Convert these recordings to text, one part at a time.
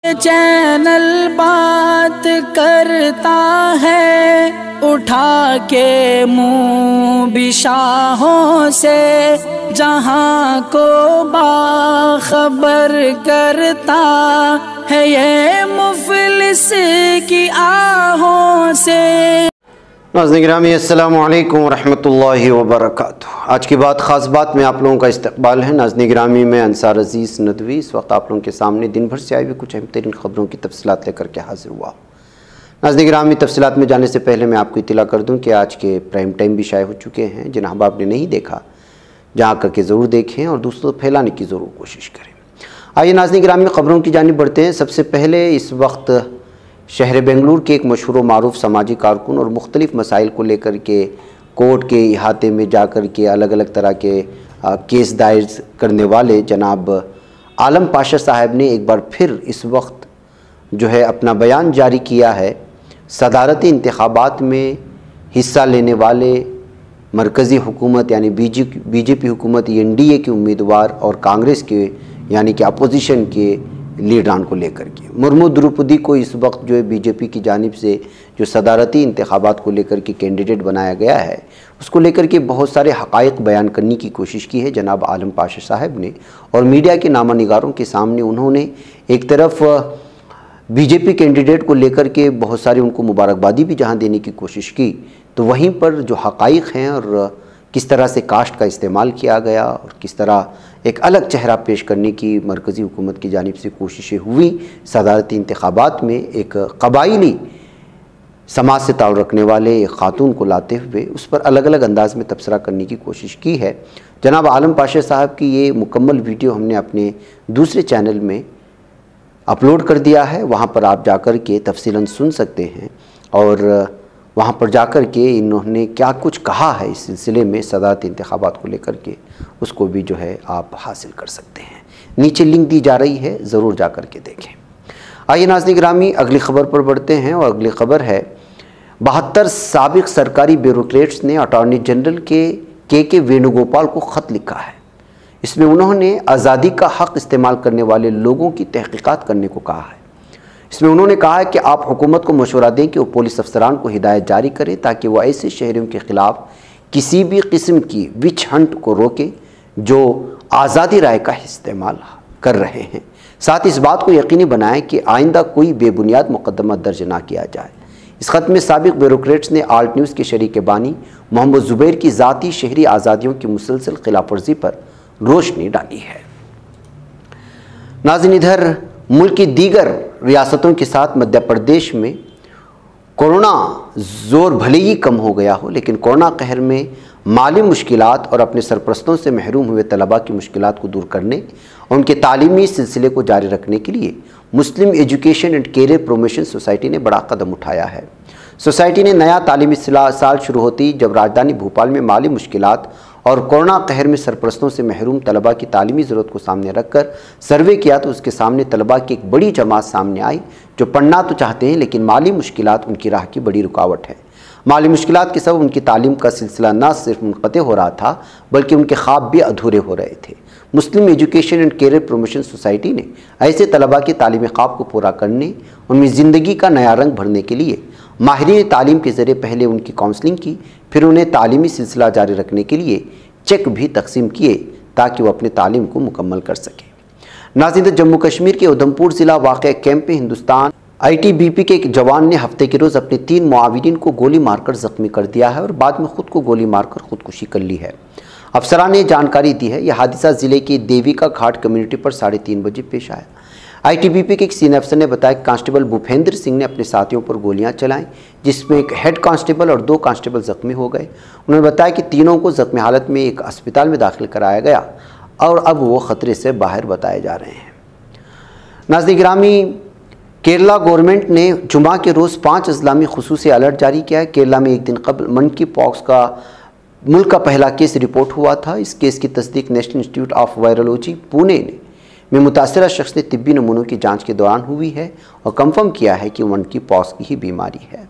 Channel بات کرتا ہے اٹھا کے منہ بشاہوں سے، جہاں کو باخبر کرتا ہے یہ مفلس کی آہوں سے۔ ناظرین گرامی السلام علیکم ورحمۃ اللہ وبرکاتہ۔ آج کی بات خاص بات میں آپ لوگوں کا استقبال ہے۔ ناظرین گرامی میں انصار عزیز ندوی اس وقت آپ لوگوں کے سامنے دن بھر سے آئی ہوئی کچھ اہم ترین خبروں کی تفصیلات لے کر کے حاضر ہوا۔ ناظرین گرامی تفصیلات میں جانے سے پہلے میں آپ کو اطلاع کر دوں کہ آج کے پرائم ٹائم بھی شائع ہو چکے ہیں، جن احباب نے نہیں دیکھا جہاں کر کے ضرور دیکھیں اور دوسروں کو پھیلانے کی ضرور کوشش کریں۔ آئیے ناظرین گرامی خبروں کی جانب بڑھتے ہیں۔ سب سے پہلے اس وقت شہر بنگلور کے ایک مشہور و معروف سماجی کارکن اور مختلف مسائل کو لے کر کے کورٹ کے احاطے میں جا کر کے الگ الگ طرح کے کیس دائر کرنے والے جناب عالم پاشا صاحب نے ایک بار پھر اس وقت جو ہے اپنا بیان جاری کیا ہے۔ صدارتی انتخابات میں حصہ لینے والے مرکزی حکومت یعنی بی جے پی حکومت NDA کے امیدوار اور کانگریس کے یعنی کہ اپوزیشن کے لیڈران کو لے کر کے مرمو دروپدی کو اس وقت جو ہے بی جے پی کی جانب سے جو صدارتی انتخابات کو لے کر کے کینڈیڈیٹ بنایا گیا ہے، اس کو لے کر کے بہت سارے حقائق بیان کرنے کی کوشش کی ہے جناب عالم پاشا صاحب نے، اور میڈیا کے نامہ نگاروں کے سامنے انہوں نے ایک طرف بی جے پی کینڈیڈیٹ کو لے کر کے بہت سارے ان کو مبارکبادی بھی جہاں دینے کی کوشش کی، تو وہیں پر جو حقائق ہیں اور کس طرح سے کاسٹ کا استعمال کیا گیا اور کس طرح ایک الگ چہرہ پیش کرنے کی مرکزی حکومت کی جانب سے کوششیں ہوئی صدارتی انتخابات میں، ایک قبائلی سماج سے تعلق رکھنے والے ایک خاتون کو لاتے ہوئے اس پر الگ الگ انداز میں تبصرہ کرنے کی کوشش کی ہے۔ جناب عالم پاشا صاحب کی یہ مکمل ویڈیو ہم نے اپنے دوسرے چینل میں اپلوڈ کر دیا ہے، وہاں پر آپ جا کر کے تفصیلاً سن سکتے ہیں، اور وہاں پر جا کر کے انہوں نے کیا کچھ کہا ہے اس سلسلے میں صدارتی انتخابات کو لے کر کے اس کو بھی جو ہے آپ حاصل کر سکتے ہیں۔ نیچے لنک دی جا رہی ہے، ضرور جا کر کے دیکھیں۔ آئیے ناظرین گرامی اگلی خبر پر بڑھتے ہیں، اور اگلی خبر ہے 72 سابق سرکاری بیوروکریٹس نے اٹارنی جنرل کے وینو گوپال کو خط لکھا ہے۔ اس میں انہوں نے آزادی کا حق استعمال کرنے والے لوگوں کی تحقیقات کرنے کو کہا ہے۔ اس میں انہوں نے کہا ہے کہ آپ حکومت کو مشورہ دیں کہ وہ پولیس افسران کو ہدایت جاری کرے تاکہ وہ ایسے شہریوں کے خلاف کسی بھی قسم کی وچ ہنٹ کو روکے جو آزادی رائے کا استعمال کر رہے ہیں، ساتھ اس بات کو یقینی بنائیں کہ آئندہ کوئی بے بنیاد مقدمہ درج نہ کیا جائے۔ اس خط میں سابق بیوروکریٹس نے آلٹ نیوز کے شریک بانی محمد زبیر کی ذاتی شہری آزادیوں کی مسلسل خلاف ورزی پر روشنی ڈالی ہے۔ ناظرین ادھر ملک کی دیگر ریاستوں کے ساتھ مدھیہ پردیش میں کورونا زور بھلے ہی کم ہو گیا ہو، لیکن کورونا قہر میں مالی مشکلات اور اپنے سرپرستوں سے محروم ہوئے طلباء کی مشکلات کو دور کرنے اور ان کے تعلیمی سلسلے کو جاری رکھنے کے لیے Muslim Education and Career Promotion Society نے بڑا قدم اٹھایا ہے۔ سوسائٹی نے نیا تعلیمی سال شروع ہوتی جب راجدھانی بھوپال میں مالی مشکلات اور کورونا قہر میں سرپرستوں سے محروم طلباء کی تعلیمی ضرورت کو سامنے رکھ کر سروے کیا، تو اس کے سامنے طلباء کی ایک بڑی جماعت سامنے آئی جو پڑھنا تو چاہتے ہیں لیکن مالی مشکلات ان کی راہ کی بڑی رکاوٹ ہے۔ مالی مشکلات کے سبب ان کی تعلیم کا سلسلہ نہ صرف منقطع ہو رہا تھا بلکہ ان کے خواب بھی ادھورے ہو رہے تھے۔ Muslim Education and Career Promotion Society نے ایسے طلباء کی تعلیمی خواب کو پورا کرنے، ان میں زندگی کا نیا رنگ بھرنے کے لیے ماہرین تعلیم کے ذریعے پہلے ان کی کاؤنسلنگ کی، پھر انہیں تعلیمی سلسلہ جاری رکھنے کے لیے چیک بھی تقسیم کیے تاکہ وہ اپنے تعلیم کو مکمل کر سکیں۔ ناظرین جموں کشمیر کے ادھمپور ضلع واقع کیمپ میں ہندوستان ITBP کے ایک جوان نے ہفتے کے روز اپنے 3 معاونین کو گولی مار کر زخمی کر دیا ہے اور بعد میں خود کو گولی مار کر خودکشی کر لی ہے۔ افسران نے جانکاری دی ہے، یہ حادثہ ضلع کی دیویکا گھاٹ کمیونٹی پر 3:30 بجے پیش آیا۔ ITBP کے ایک سینئر افسر نے بتایا کہ کانسٹیبل بھوپیندر سنگھ نے اپنے ساتھیوں پر گولیاں چلائیں، جس میں ایک ہیڈ کانسٹیبل اور 2 کانسٹیبل زخمی ہو گئے۔ انہوں نے بتایا کہ تینوں کو زخمی حالت میں ایک اسپتال میں داخل کرایا گیا اور اب وہ خطرے سے باہر بتائے جا رہے ہیں۔ ناظرین گرامی کیرلا گورنمنٹ نے جمعہ کے روز 5 اضلاع میں خصوصی الرٹ جاری کیا ہے۔ کیرلا میں ایک دن قبل منکی پاکس کا ملک کا پہلا کیس رپورٹ ہوا تھا۔ اس کیس کی تصدیق نیشنل انسٹیٹیوٹ آف وائرولوجی پونے میں متاثرہ شخص نے طبی نمونوں کی جانچ کے دوران ہوئی ہے اور کنفرم کیا ہے کہ منکی پاکس کی ہی بیماری ہے۔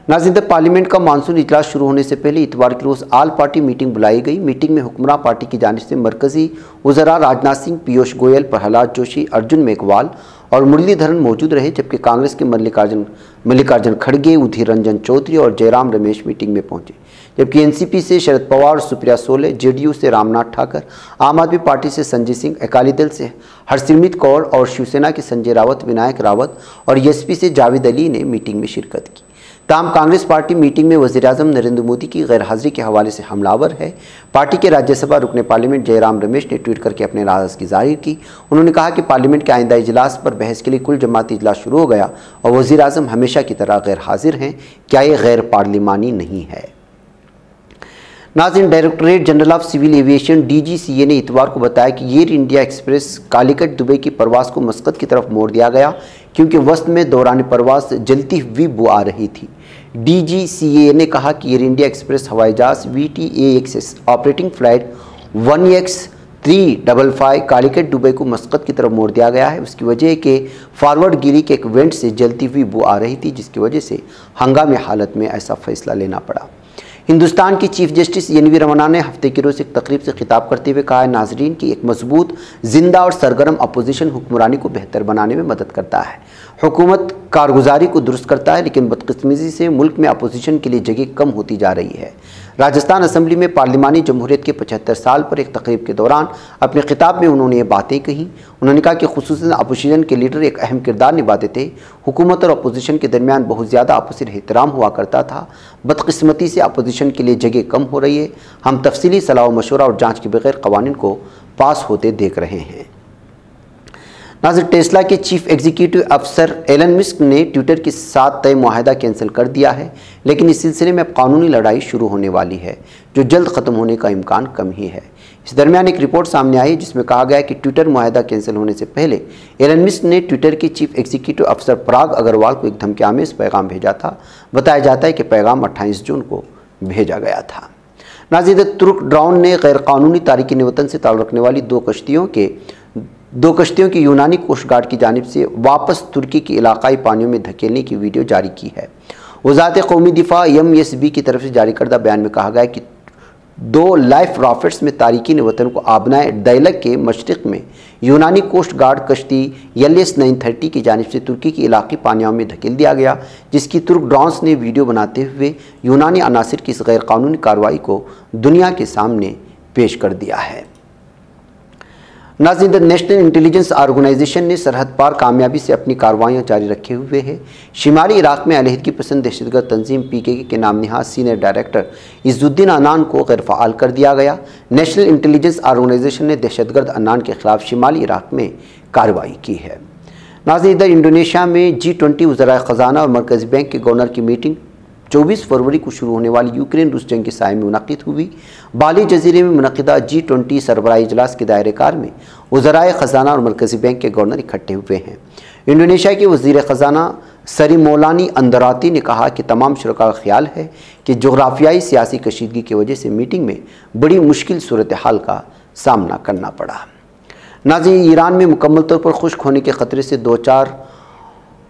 नाज़रीन, पार्लियामेंट का मानसून इजलास शुरू होने से पहले इतवार के रोज़ आल पार्टी मीटिंग बुलाई गई। मीटिंग में हुक्मरान पार्टी की जानिब से मरकजी वज़रा राजनाथ सिंह, पीयूष गोयल, प्रहलाद जोशी, अर्जुन मेघवाल और मुरलीधरन मौजूद रहे, जबकि कांग्रेस के मल्लिकार्जुन खड़गे, उधीर रंजन चौधरी और जयराम रमेश मीटिंग में पहुंचे, जबकि एनसीपी से शरद पवार और सुप्रिया सोले, जेडीयू से रामनाथ ठाकर, आम आदमी पार्टी से संजय सिंह, अकाली दल से हरसिमरत कौर और शिवसेना के संजय रावत, विनायक रावत और एसपी से जावेद अली ने मीटिंग में शिरकत की। ताहम कांग्रेस पार्टी मीटिंग में वज़ीर-ए-आज़म नरेंद्र मोदी की गैर हाजिरी के हवाले से हमलावर है। पार्टी के राज्यसभा रुकने पार्लियामेंट जयराम रमेश ने ट्वीट करके अपने नाराज़गी जाहिर की। उन्होंने कहा कि पार्लियामेंट के आइंदा इजलास पर बहस के लिए कुल जमाती इजलास शुरू हो गया और वज़ीर-ए-आज़म हमेशा की तरह गैर हाजिर हैं। क्या ये गैर पार्लिमानी नहीं है? नाज़रीन, directorate general of civil aviation DGCA ने इतवार को बताया कि एयर इंडिया एक्सप्रेस कालीकट दुबई की परवाज़ को मस्कत की तरफ मोड़ दिया गया क्योंकि वस्त में दौरान परवाज़ जलती हुई बू आ रही थी। DGCA ने कहा कि एयर इंडिया एक्सप्रेस हवाई जहाज़ VTAXS operating flight 1X355 Calicut Dubai को मस्कत की तरफ मोड़ दिया गया है। उसकी वजह के फॉरवर्ड गिरी के एक वेंट से जलती हुई बू आ रही थी, जिसकी वजह से हंगामी हालत में ऐसा फैसला लेना पड़ा। हिंदुस्तान की चीफ जस्टिस NV रमन्ना ने हफ्ते की रोज़ एक तकरीब से खिताब करते हुए कहा है, नाजरीन की एक मजबूत, जिंदा और सरगर्म अपोजिशन हुक्मरानी को बेहतर बनाने में मदद करता है। हुकूमत कारगुजारी को दुरुस्त करता है, लेकिन बदकिस्मती से मुल्क में अपोजिशन के लिए जगह कम होती जा रही है। राजस्थान असम्बली में पार्लिमानी जमहूरियत के 75 साल पर एक तकरीब के दौरान अपने खिताब में उन्होंने ये बातें कहीं। उन्होंने कहा कि खुसूसन अपोजिशन के लीडर एक अहम किरदार निभाते थे। हुकूमत और अपोजिशन के दरमियान बहुत ज़्यादा आपसी एहतराम हुआ करता था। बदकिस्मती से अपोजिशन के लिए जगह कम हो रही है। हम तफसीली सलाह व मशवरा और जाँच के बगैर कवानीन को पास होते देख रहे हैं। नाज़रीन, टेस्ला के चीफ एग्जीक्यूटिव अफसर एलन मस्क ने ट्विटर के साथ तय मुआहदा कैंसिल कर दिया है, लेकिन इस सिलसिले में अब कानूनी लड़ाई शुरू होने वाली है, जो जल्द ख़त्म होने का इम्कान कम ही है। इस दरमियान एक रिपोर्ट सामने आई जिसमें कहा गया कि ट्विटर मुआहदा कैंसिल होने से पहले एलन मस्क ने ट्विटर के चीफ एग्जीक्यूटिव अफसर पराग अग्रवाल को एक धमकीआमेज़ पैगाम भेजा था। बताया जाता है कि पैगाम 28 जून को भेजा गया था। नाज़रीन, तुर्क ड्रोन ने गैर कानूनी तारिकीन वतन से ताल्लुक़ रखने वाली दो कश्तियों की यूनानी कोस्ट गार्ड की जानिब से वापस तुर्की की इलाकाई पानियों में धकेलने की वीडियो जारी की है। वज़ारत क़ौमी दिफा MSB की तरफ से जारी करदा बयान में कहा गया कि 2 लाइफ रॉकेट्स में तारिकीन वतन को आबनाए दैलक के मशरिक़ में यूनानी कोस्ट गार्ड कश्ती LS-930 की जानिब से तुर्की की इलाक़ी पानियों में धकेल दिया गया, जिसकी तुर्क ड्रोन्स ने वीडियो बनाते हुए यूनानी अनासिर की इस गैर कानूनी कार्रवाई को दुनिया के सामने पेश कर दिया है। नाज़रीन, नेशनल इंटेलिजेंस ऑर्गेनाइजेशन ने सरहद पार कामयाबी से अपनी कार्रवाइयाँ जारी रखे हुए है। शिमाली इराक़ में अलहदगी पसंद दहशतगर्द तंजीम PKK के नाम नहाज सीनियर डायरेक्टर इज़्ज़ुद्दीन अनान को गैर फ़आल कर दिया गया। नेशनल इंटेलिजेंस ऑर्गेनाइजेशन ने दहशतगर्द अनान के ख़िलाफ़ शिमाली इराक़ में कार्रवाई की है। नाज़रीन, इधर इंडोनेशिया में G20 वज़राए ख़जाना और मरकज़ी बैंक के गवर्नर की मीटिंग 24 फरवरी को शुरू होने वाली यूक्रेन रूस जंग के साये में मुनक़िद हुई। बाली जजीरे में मुनक़िदा G20 सरबराही इजलास के दायरे कार में वज़राए ख़जाना और मरकज़ी बैंक के गवर्नर इकट्ठे हुए हैं। इंडोनेशिया के वज़ीर ख़जाना सरी मौलानी अंदराती ने कहा कि तमाम शुरका का ख्याल है कि जोग्राफियाई सियासी कशीदगी की वजह से मीटिंग में बड़ी मुश्किल सूरत हाल का सामना करना पड़ा। नाज़रीन, ईरान में मुकम्मल तौर पर खुश्क होने के ख़तरे से 2-4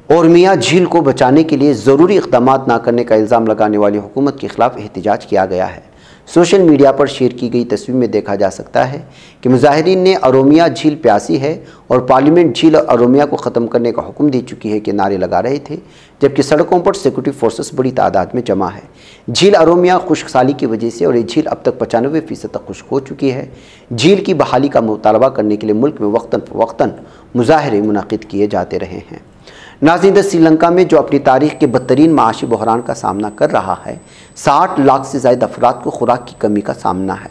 ओरमिया झील को बचाने के लिए ज़रूरी इक़दाम ना करने का इल्ज़ाम लगाने वाली हुकूमत के ख़िलाफ़ एहतजाज किया गया है। सोशल मीडिया पर शेयर की गई तस्वीर में देखा जा सकता है कि मुजाहिरीन ने अरोमिया झील प्यासी है और पार्लियामेंट झील और अरोमिया को ख़त्म करने का हुक्म दे चुकी है के नारे लगा रहे थे, जबकि सड़कों पर सिक्योरिटी फोर्सेस बड़ी तादाद में जमा है। झील अरोमिया खुश्क साली की वजह से और ये झील अब तक 95% तक खुश्क हो चुकी है। झील की बहाली का मुतालबा करने के लिए मुल्क में वक्तन मुजाहरे मुनक़िद किए जाते रहे हैं। नाज़रीन, श्रीलंका में जो अपनी तारीख़ के बदतरीन माशी बहरान का सामना कर रहा है, 60 लाख से ज़ायद अफराद को खुराक की कमी का सामना है।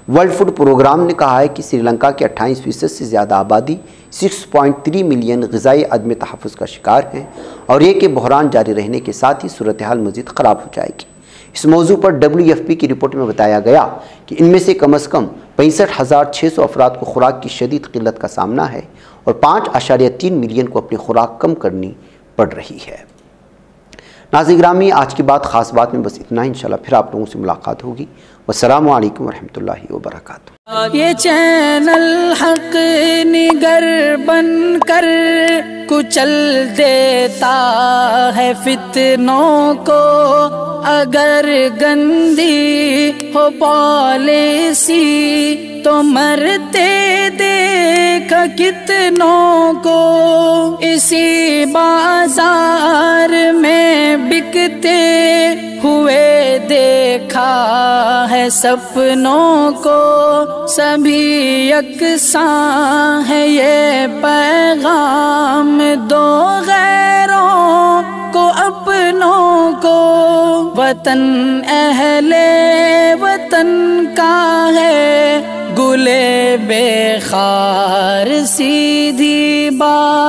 वर्ल्ड फूड प्रोग्राम ने कहा है कि श्रीलंका की 28% से ज़्यादा आबादी 6.3 मिलियन ग़िज़ाई अदम तहफ़्फ़ुज़ का शिकार हैं और ये कि बहरान जारी रहने के साथ ही सूरत हाल मज़ीद ख़राब हो जाएगी। इस मौजू पर WFP की रिपोर्ट में बताया गया कि इनमें से कम 65,600 अफराद को खुराक की शदीद किल्लत का सामना है और 5.3 मिलियन को अपनी खुराक कम करनी पड़ रही है। नाज़रीन गिरामी, आज की बात ख़ास बात में बस इतना ही। इंशाल्लाह फिर आप लोगों से मुलाकात होगी। वस्सलामु अलैकुम वरहमतुल्लाहि वबरकातुहू। ये चैनल हक निगर बन कर कुचल देता है फितनों को, अगर गंदी हो पॉलिसी तो मरते देख कितनों को। इसी बाजार में बिकते हुए देखा है सपनों को, सभी यकसां है ये पैगाम दो गैरों को अपनों को। वतन अहले वतन का है गुले बेखार सीधी बात,